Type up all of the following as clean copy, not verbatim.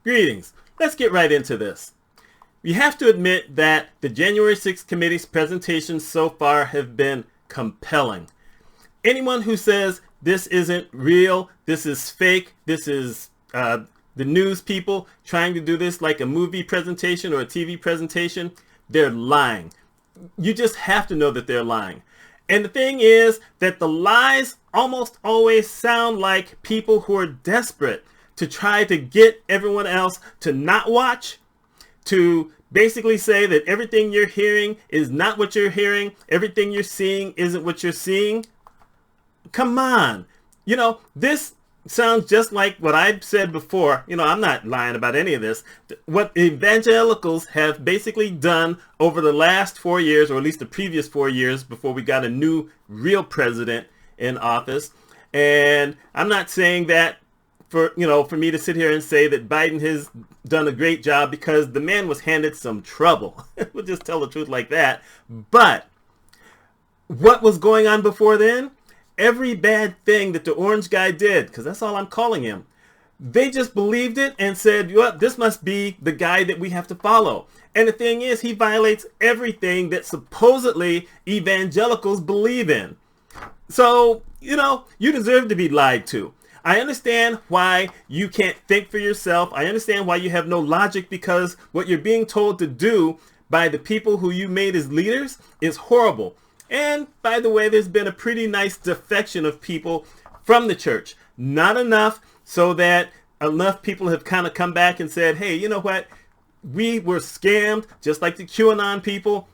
Greetings. Let's get right into this. You have to admit that the January 6th committee's presentations so far have been compelling. Anyone who says this isn't real, this is fake, this is the news people trying to do this like a movie presentation or a TV presentation, they're lying. You just have to know that they're lying. And the thing is that the lies almost always sound like people who are desperate to try to get everyone else to not watch, to basically say that everything you're hearing is not what you're hearing, everything you're seeing isn't what you're seeing. Come on. You know, this sounds just like what I've said before. You know, I'm not lying about any of this. What evangelicals have basically done over the last 4 years, or at least the previous 4 years before we got a new real president in office. And I'm not saying that for me to sit here and say that Biden has done a great job, because the man was handed some trouble. We'll just tell the truth like that. But what was going on before then? Every bad thing that the orange guy did, because that's all I'm calling him, they just believed it and said, well, this must be the guy that we have to follow. And the thing is, he violates everything that supposedly evangelicals believe in. So, you deserve to be lied to. I understand why you can't think for yourself. I understand why you have no logic, because what you're being told to do by the people who you made as leaders is horrible. And by the way, there's been a pretty nice defection of people from the church. Not enough so that enough people have kind of come back and said, hey, you know what? We were scammed just like the QAnon people.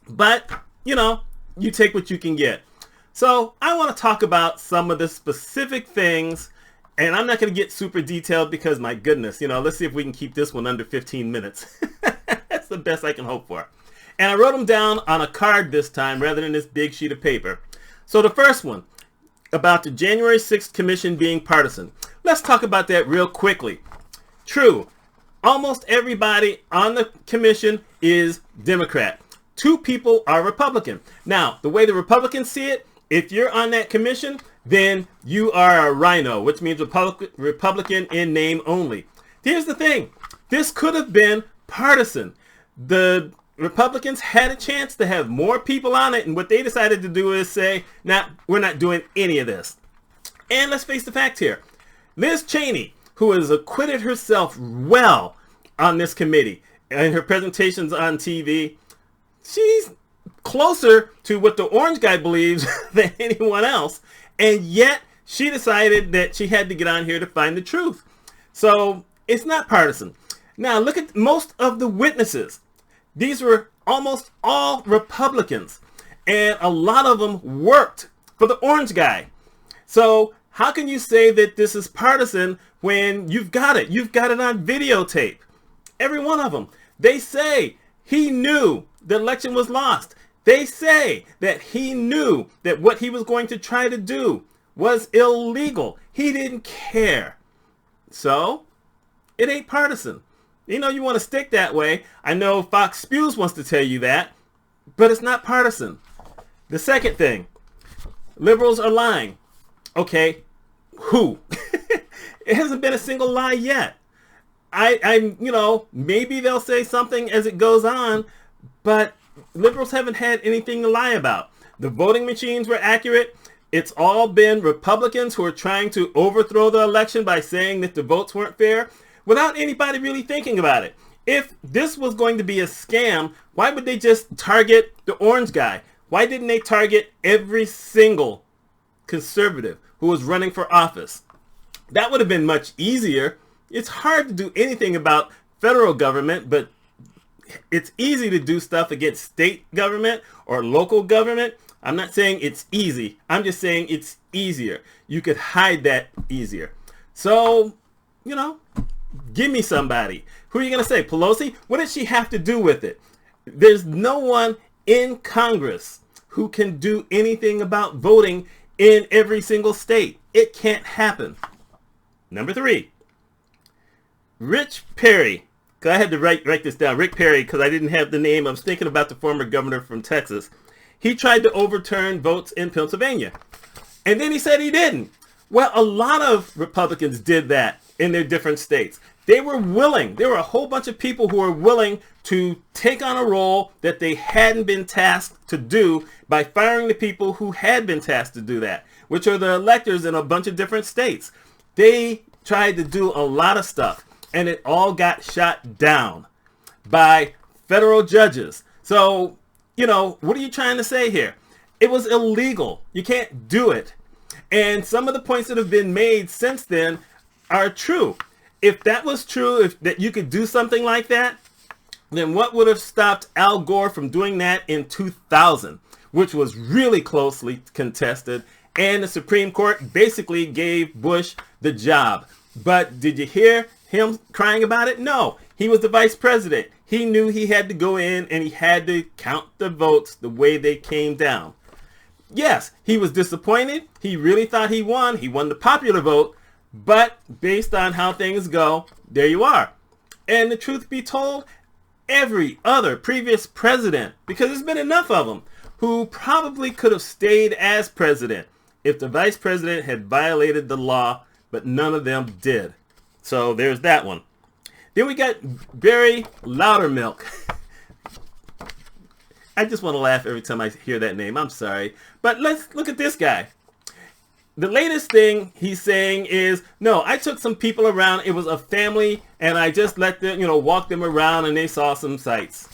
But, you take what you can get. So I want to talk about some of the specific things, and I'm not going to get super detailed because, my goodness, let's see if we can keep this one under 15 minutes. That's the best I can hope for. And I wrote them down on a card this time rather than this big sheet of paper. So the first one, about the January 6th commission being partisan. Let's talk about that real quickly. True, almost everybody on the commission is Democrat. 2 people are Republican. Now, the way the Republicans see it, if you're on that commission, then you are a rhino, which means Republican in name only. Here's the thing. This could have been partisan. The Republicans had a chance to have more people on it, and what they decided to do is say, nah, we're not doing any of this. And let's face the fact here. Liz Cheney, who has acquitted herself well on this committee and her presentations on TV, she's closer to what the orange guy believes than anyone else, and yet she decided that she had to get on here to find the truth. So it's not partisan. Now look at most of the witnesses. These were almost all Republicans, and a lot of them worked for the orange guy. So how can you say that this is partisan when you've got it? You've got it on videotape. Every one of them. They say he knew the election was lost. They say that he knew that what he was going to try to do was illegal. He didn't care. So it ain't partisan. You want to stick that way. I know Faux Spews wants to tell you that, but it's not partisan. The second thing, liberals are lying. Okay, who? It hasn't been a single lie yet. Maybe they'll say something as it goes on, but liberals haven't had anything to lie about. The voting machines were accurate. It's all been Republicans who are trying to overthrow the election by saying that the votes weren't fair, without anybody really thinking about it. If this was going to be a scam, why would they just target the orange guy? Why didn't they target every single conservative who was running for office? That would have been much easier. It's hard to do anything about federal government, but it's easy to do stuff against state government or local government. I'm not saying it's easy. I'm just saying it's easier. You could hide that easier. So, give me somebody. Who are you going to say? Pelosi? What did she have to do with it? There's no one in Congress who can do anything about voting in every single state. It can't happen. Number 3. Rich Perry. I had to write this down. Rick Perry, because I didn't have the name. I was thinking about the former governor from Texas. He tried to overturn votes in Pennsylvania. And then he said he didn't. Well, a lot of Republicans did that in their different states. They were willing. There were a whole bunch of people who were willing to take on a role that they hadn't been tasked to do by firing the people who had been tasked to do that, which are the electors in a bunch of different states. They tried to do a lot of stuff, and it all got shot down by federal judges. So, you know, what are you trying to say here? It was illegal. You can't do it. And some of the points that have been made since then are true. If that was true, if that you could do something like that, then what would have stopped Al Gore from doing that in 2000, which was really closely contested, and the Supreme Court basically gave Bush the job. But did you hear him crying about it? No. He was the vice president. He knew he had to go in and he had to count the votes the way they came down. Yes, he was disappointed. He really thought he won. He won the popular vote. But based on how things go, there you are. And the truth be told, every other previous president, because there's been enough of them, who probably could have stayed as president if the vice president had violated the law, but none of them did. So there's that one. Then we got Barry Loudermilk. I just want to laugh every time I hear that name. I'm sorry. But let's look at this guy. The latest thing he's saying is, no, I took some people around. It was a family, and I just let them, walk them around, and they saw some sights.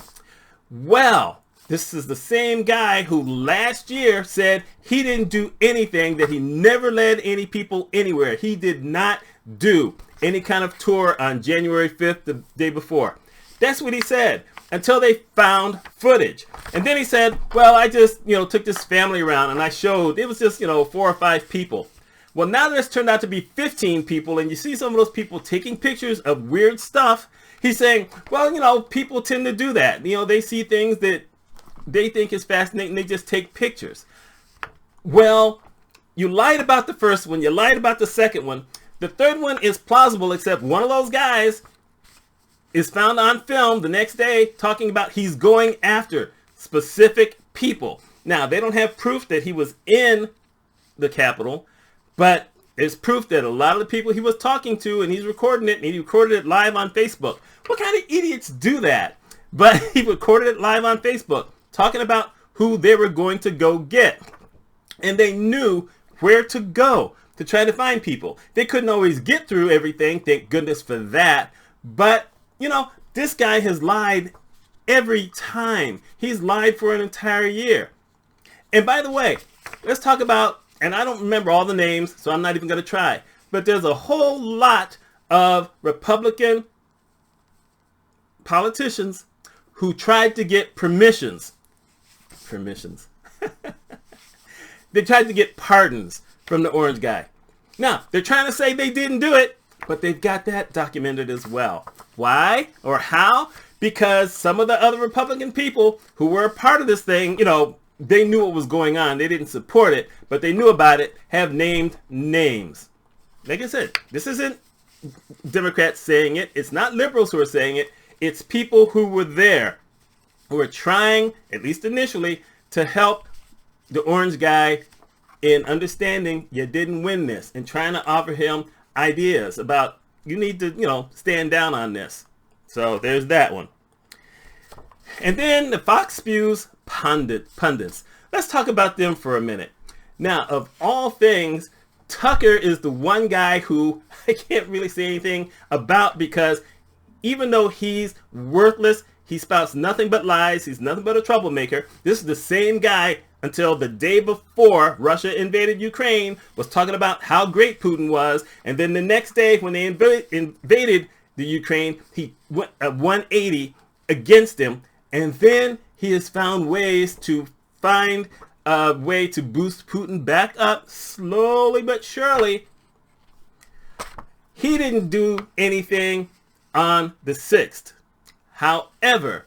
Well, this is the same guy who last year said he didn't do anything, that he never led any people anywhere. He did not do any kind of tour on January 5th, the day before. That's what he said, until they found footage. And then he said, well, I just, took this family around and I showed, it was just, 4 or 5 people. Well, now there's turned out to be 15 people, and you see some of those people taking pictures of weird stuff. He's saying, well, people tend to do that. They see things that they think is fascinating, they just take pictures. Well, you lied about the first one, you lied about the second one. The third one is plausible, except one of those guys is found on film the next day talking about he's going after specific people. Now, they don't have proof that he was in the Capitol, but there's proof that a lot of the people he was talking to, and he's recording it, and he recorded it live on Facebook. What kind of idiots do that? But he recorded it live on Facebook, talking about who they were going to go get. And they knew where to go to try to find people. They couldn't always get through everything, thank goodness for that. But, this guy has lied every time. He's lied for an entire year. And by the way, let's talk about, and I don't remember all the names, so I'm not even going to try, but there's a whole lot of Republican politicians who tried to get permissions. They tried to get pardons from the orange guy. Now, they're trying to say they didn't do it, but they've got that documented as well. Why or how? Because some of the other Republican people who were a part of this thing, they knew what was going on. They didn't support it, but they knew about it, have named names. Like I said, this isn't Democrats saying it. It's not liberals who are saying it. It's people who were there, who were trying, at least initially, to help the orange guy in understanding you didn't win this, and trying to offer him ideas about, you need to, stand down on this. So there's that one. And then the Faux Spews pundits. Let's talk about them for a minute. Now, of all things, Tucker is the one guy who I can't really say anything about, because even though he's worthless, he spouts nothing but lies, he's nothing but a troublemaker. This is the same guy until the day before Russia invaded Ukraine was talking about how great Putin was, and then the next day when they invaded the Ukraine, he went at 180 against him, and then he has found ways to find a way to boost Putin back up slowly but surely. He didn't do anything on the 6th. However,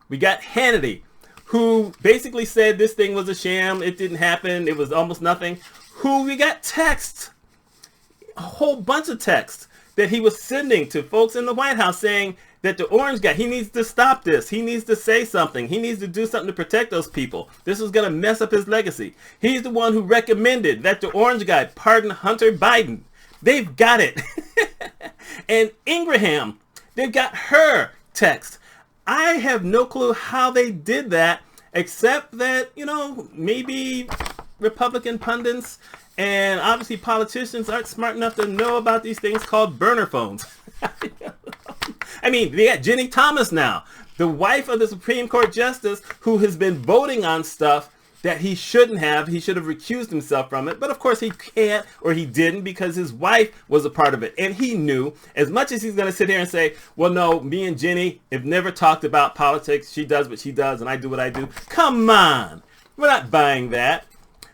we got Hannity, who basically said this thing was a sham, it didn't happen, it was almost nothing. Who we got texts, a whole bunch of texts that he was sending to folks in the White House saying that the orange guy, he needs to stop this, he needs to say something, he needs to do something to protect those people. This is going to mess up his legacy. He's the one who recommended that the orange guy pardon Hunter Biden, They've got it. And Ingraham, they've got her text. I have no clue how they did that, except that, you know, maybe Republican pundits and obviously politicians aren't smart enough to know about these things called burner phones. I mean, they got Jenny Thomas now, the wife of the Supreme Court Justice, who has been voting on stuff that he shouldn't have. He should have recused himself from it. But of course he can't, or he didn't, because his wife was a part of it. And he knew, as much as he's going to sit here and say, well, no, me and Jenny have never talked about politics. She does what she does, and I do what I do. Come on. We're not buying that.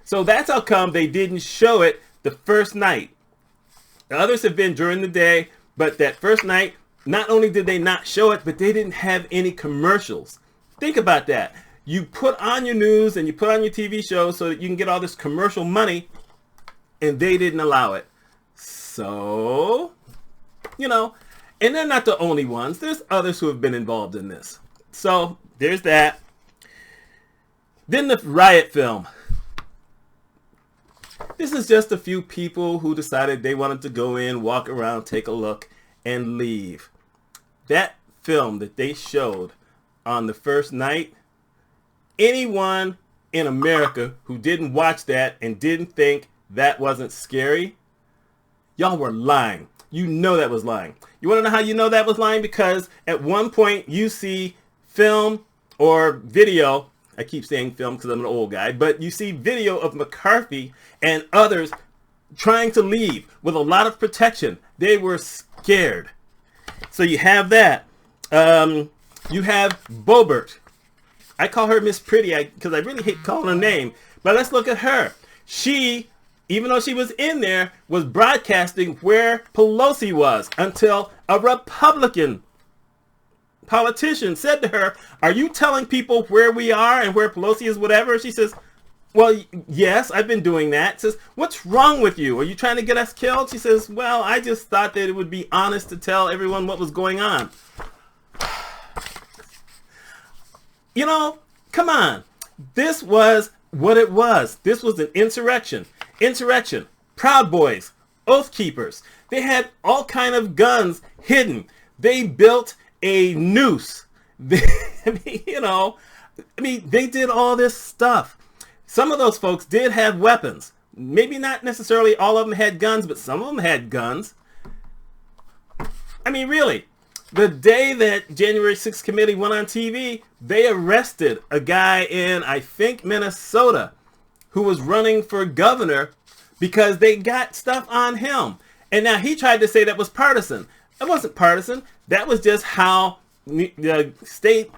So that's how come they didn't show it the first night. The others have been during the day, but that first night, not only did they not show it, but they didn't have any commercials. Think about that. You put on your news and you put on your TV shows so that you can get all this commercial money, and they didn't allow it. So, you know, and they're not the only ones. There's others who have been involved in this. So there's that. Then the Riot film. This is just a few people who decided they wanted to go in, walk around, take a look, and leave. That film that they showed on the first night, anyone in America who didn't watch that and didn't think that wasn't scary, y'all were lying. You know that was lying. You want to know how you know that was lying? Because at one point you see film or video, I keep saying film because I'm an old guy, but you see video of McCarthy and others trying to leave with a lot of protection. They were scared. So you have that. You have Boebert. I call her Miss Pretty because I really hate calling her name. But let's look at her. She, even though she was in there, was broadcasting where Pelosi was until a Republican politician said to her, are you telling people where we are and where Pelosi is, whatever? She says, well, yes, I've been doing that. Says, what's wrong with you? Are you trying to get us killed? She says, well, I just thought that it would be honest to tell everyone what was going on. You know, come on. This was what it was. This was an insurrection. Insurrection. Proud Boys. Oath Keepers. They had all kind of guns hidden. They built a noose. They did all this stuff. Some of those folks did have weapons. Maybe not necessarily all of them had guns, but some of them had guns. I mean, really, the day that January 6th committee went on TV, they arrested a guy in, I think, Minnesota who was running for governor because they got stuff on him. And now he tried to say that was partisan. It wasn't partisan. That was just how the state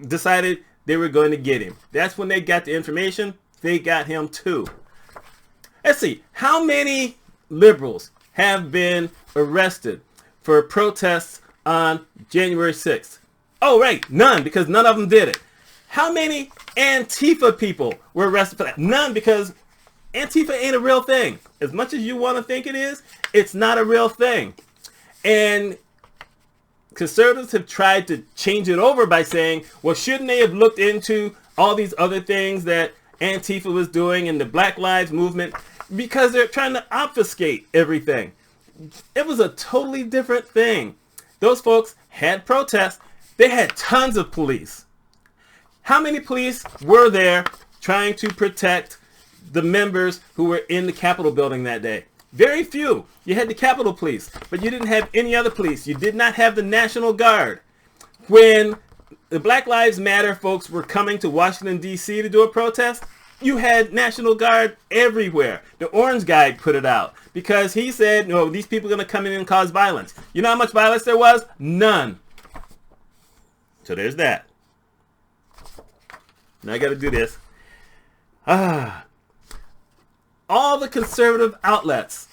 decided they were going to get him. That's when they got the information. They got him too. Let's see. How many liberals have been arrested for protests on January 6th? Oh, right. None, because none of them did it. How many Antifa people were arrested for that? None, because Antifa ain't a real thing. As much as you want to think it is, it's not a real thing. And conservatives have tried to change it over by saying, well, shouldn't they have looked into all these other things that Antifa was doing and the Black Lives Movement? Because they're trying to obfuscate everything. It was a totally different thing. Those folks had protests. They had tons of police. How many police were there trying to protect the members who were in the Capitol building that day? Very few. You had the Capitol Police, but you didn't have any other police. You did not have the National Guard. When the Black Lives Matter folks were coming to Washington, D.C. to do a protest, you had National Guard everywhere. The Orange Guy put it out because he said, no, these people are going to come in and cause violence. You know how much violence there was? None. So there's that. Now I got to do this. All the conservative outlets.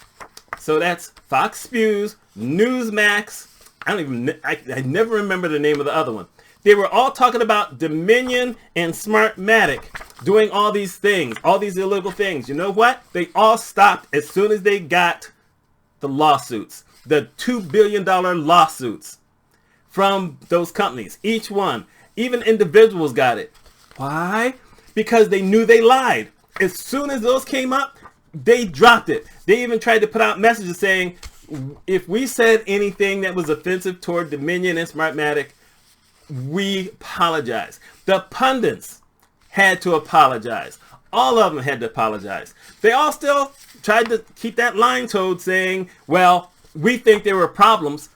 So that's Fox Spews, Newsmax. I never remember the name of the other one. They were all talking about Dominion and Smartmatic doing all these things, all these illegal things. You know what? They all stopped as soon as they got the lawsuits, the $2 billion lawsuits from those companies. Each one, even individuals got it. Why? Because they knew they lied. As soon as those came up, they dropped it. They even tried to put out messages saying, if we said anything that was offensive toward Dominion and Smartmatic, we apologize. The pundits had to apologize. All of them had to apologize. They all still tried to keep that line towed saying, well, we think there were problems,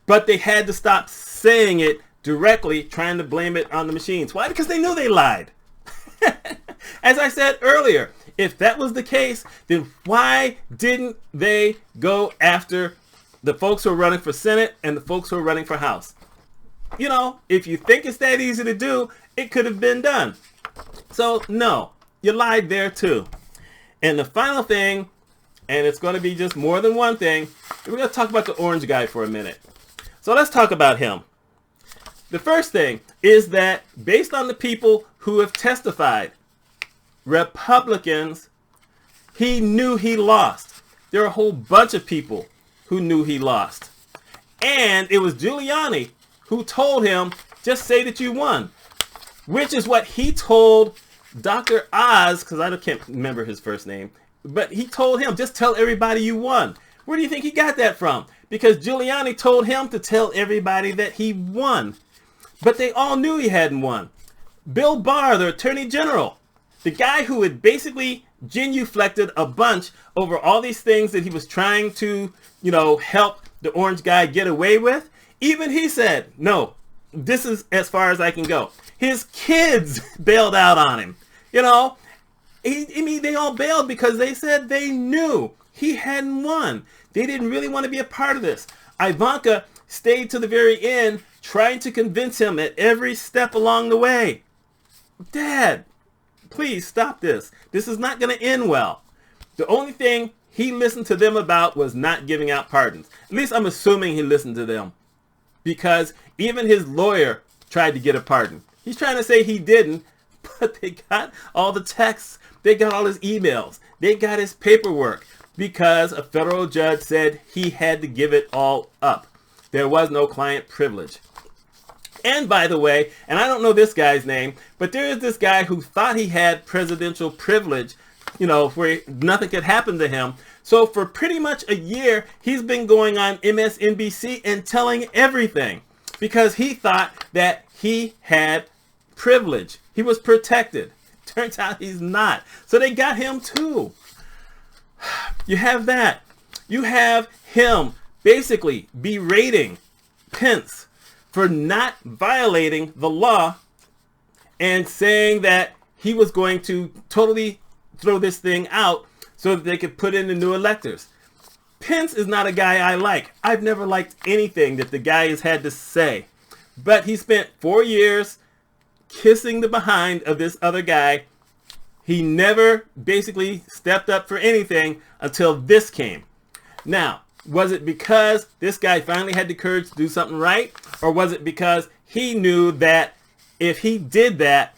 but they had to stop saying it directly, trying to blame it on the machines. Why? Because they knew they lied. As I said earlier, if that was the case, then why didn't they go after the folks who are running for Senate and the folks who are running for House? You know, if you think it's that easy to do, it could have been done. So, no, you lied there too. And the final thing, and it's going to be just more than one thing, we're going to talk about the orange guy for a minute. So let's talk about him. The first thing is that based on the people who have testified, Republicans, he knew he lost. There are a whole bunch of people who knew he lost. And it was Giuliani who told him, just say that you won. Which is what he told Dr. Oz, because I can't remember his first name, but he told him, just tell everybody you won. Where do you think he got that from? Because Giuliani told him to tell everybody that he won. But they all knew he hadn't won. Bill Barr, the Attorney General, the guy who had basically genuflected a bunch over all these things that he was trying to, help the orange guy get away with, even he said, no, this is as far as I can go. His kids bailed out on him. They all bailed because they said they knew he hadn't won. They didn't really want to be a part of this. Ivanka stayed to the very end trying to convince him at every step along the way. Dad, please stop this. This is not going to end well. The only thing he listened to them about was not giving out pardons. At least I'm assuming he listened to them. Because even his lawyer tried to get a pardon. He's trying to say he didn't, but they got all the texts. They got all his emails. They got his paperwork because a federal judge said he had to give it all up. There was no client privilege. And by the way, and I don't know this guy's name, but there is this guy who thought he had presidential privilege, where nothing could happen to him. So for pretty much a year, he's been going on MSNBC and telling everything because he thought that he had privilege. He was protected. Turns out he's not. So they got him too. You have that. You have him basically berating Pence for not violating the law and saying that he was going to totally throw this thing out so that they could put in the new electors. Pence is not a guy I like. I've never liked anything that the guy has had to say. But he spent 4 years kissing the behind of this other guy. He never basically stepped up for anything until this came. Now, was it because this guy finally had the courage to do something right? Or was it because he knew that if he did that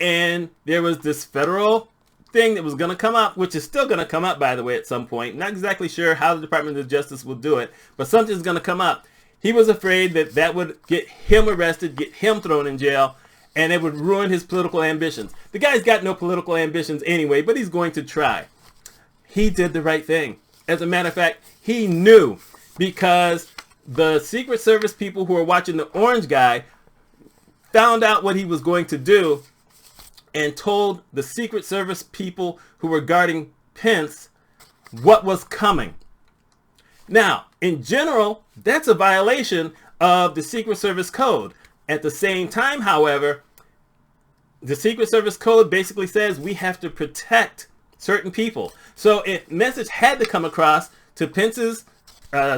and there was this federal thing that was going to come up, which is still going to come up, by the way, at some point. Not exactly sure how the Department of Justice will do it, but something's going to come up. He was afraid that that would get him arrested, get him thrown in jail, and it would ruin his political ambitions. The guy's got no political ambitions anyway, but he's going to try. He did the right thing. As a matter of fact, he knew because the Secret Service people who were watching the orange guy found out what he was going to do and told the Secret Service people who were guarding Pence what was coming. Now, in general, that's a violation of the Secret Service Code. At the same time, however, the Secret Service Code basically says we have to protect certain people. So a message had to come across to Pence's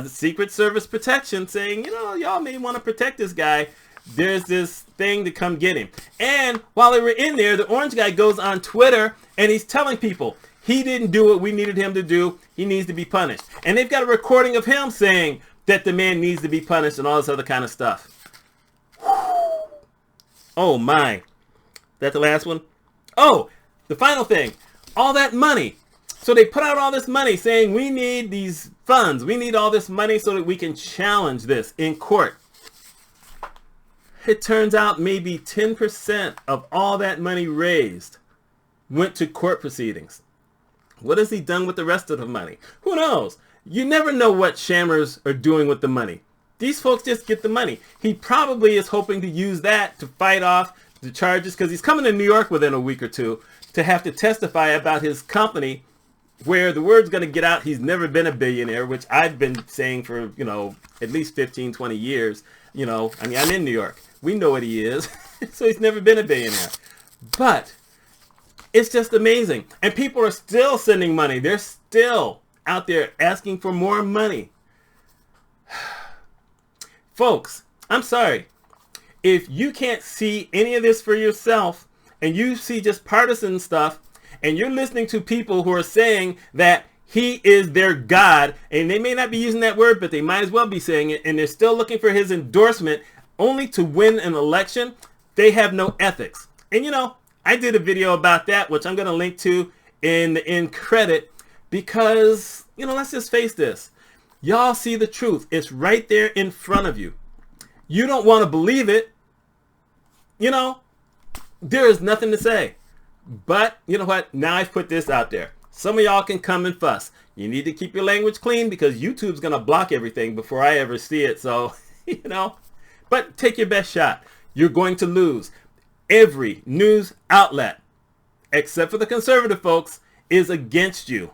Secret Service protection saying, y'all may want to protect this guy. There's this thing to come get him. And while they were in there, the orange guy goes on Twitter and he's telling people he didn't do what we needed him to do. He needs to be punished. And they've got a recording of him saying that the man needs to be punished and all this other kind of stuff. Oh my. That the last one? Oh, the final thing. All that money. So they put out all this money saying we need these funds. We need all this money so that we can challenge this in court. It turns out maybe 10% of all that money raised went to court proceedings. What has he done with the rest of the money? Who knows? You never know what shammers are doing with the money. These folks just get the money. He probably is hoping to use that to fight off the charges, because he's coming to New York within a week or two to have to testify about his company, where the word's going to get out he's never been a billionaire, which I've been saying for, at least 15, 20 years. I'm in New York. We know what he is. So he's never been a billionaire. But it's just amazing. And people are still sending money. They're still out there asking for more money. Folks, I'm sorry. If you can't see any of this for yourself, and you see just partisan stuff, and you're listening to people who are saying that he is their God, and they may not be using that word, but they might as well be saying it, and they're still looking for his endorsement only to win an election, they have no ethics. And I did a video about that, which I'm going to link to in the end credit, because, let's just face this. Y'all see the truth. It's right there in front of you. You don't want to believe it. There is nothing to say. But you know what? Now I've put this out there. Some of y'all can come and fuss. You need to keep your language clean, because YouTube's going to block everything before I ever see it. So, but take your best shot. You're going to lose. Every news outlet, except for the conservative folks, is against you.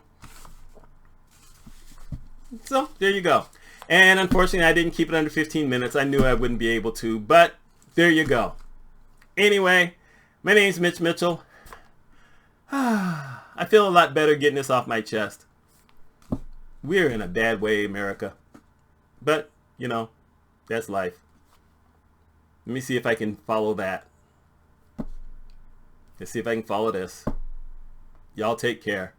So there you go. And unfortunately, I didn't keep it under 15 minutes. I knew I wouldn't be able to, but there you go. Anyway, my name's Mitch Mitchell. I feel a lot better getting this off my chest. We're in a bad way, America. But, that's life. Let me see if I can follow that. Let's see if I can follow this. Y'all take care.